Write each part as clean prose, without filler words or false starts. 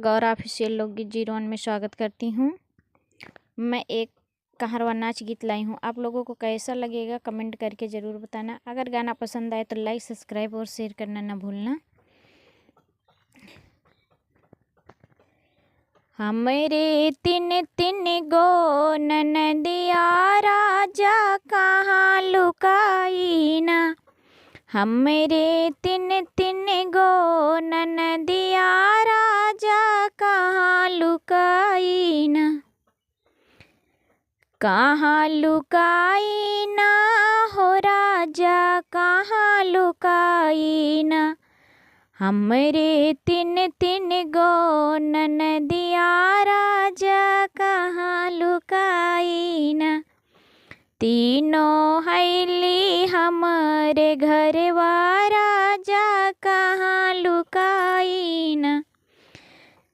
Gaura official लोकगीत 01 में स्वागत करती हूँ। मैं एक कहरवा नाच गीत लाई हूँ। आप लोगों को कैसा लगेगा कमेंट करके ज़रूर बताना। अगर गाना पसंद आए तो लाइक, सब्सक्राइब और शेयर करना ना भूलना। हमरे तिन तिन गो ननदिया राजा कहाँ लुकाईना। हमरे तिन तिन गो ननदिया राजा कहाँ लुकाईना। कहाँ लुकाईना हो राजा कहाँ लुकाईना। हमरे तिन तिन गो ननदिया राजा कहाँ लुकाईना। तीनों हैली हमरे घरवा राजा कहाँ लुकाईना।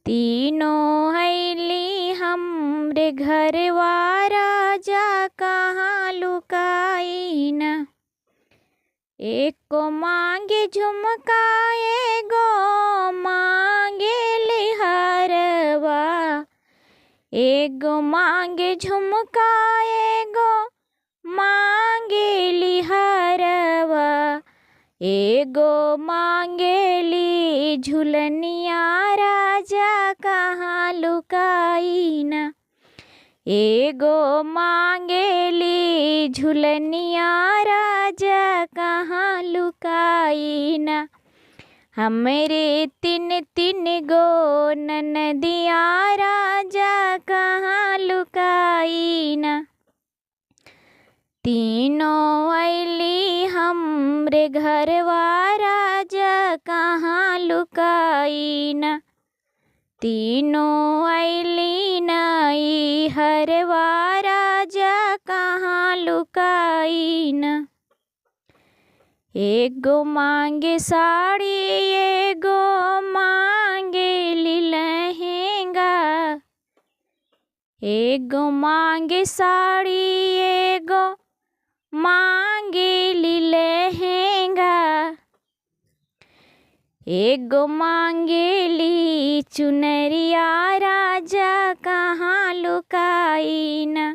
तीनों हैली हमरे घरवा राजा कहाँ लुकाईना। एक को मांगे झुमका एगो मांगे लिहारवा। एगो मांगे झुमका एगो मांगे लिहारवा। एगो मांगेली झुलनिया राजा कहाँ लुकाईना। एगो मांगेली झुलनिया राजा कहाँ लुकाईना। हमरे तिन तिन गो ननदिया राजा कहाँ लुकाईना। तीनों ऐली हमरे घरवा राजा कहाँ लुकाईना। तीनों ऐली नई हरवा राजा कहाँ लुकाईना। एगो मांगे साड़ी एगो मांगे लहंगा। एगो मांगे साड़ी एगो मांगेली लहंगा। एगो मांगेली चुनरिया राजा कहाँ लुकाईना।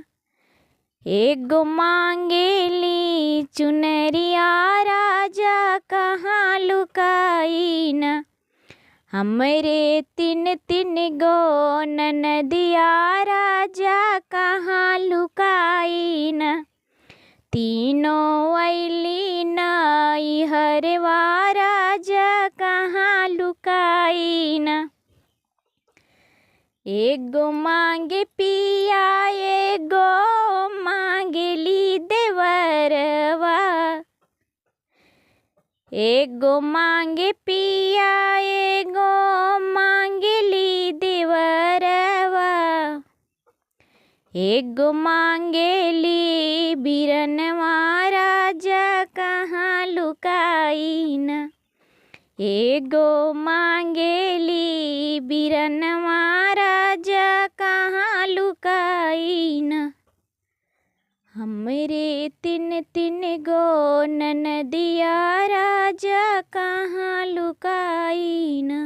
एगो मांगेली चुनरिया राजा कहाँ लुकाईना। हमरे तिन तिन गो ननदिया राजा कहाँ लुकाईना। तीनों ऐली नई हरवा राजा कहाँ लुकाईना। एगो मांगे पिया एगो मांगेली देवरवा। एगो मांगे पिया एगो मांगेली देवरवा। एगो मांगेली बिरनवा राजा कहाँ लुकाईना। एगो मांगेली बिरनवा राजा कहाँ लुकाईना। हमरे तिन तिन गो ननदिया राजा कहाँ लुकाईना।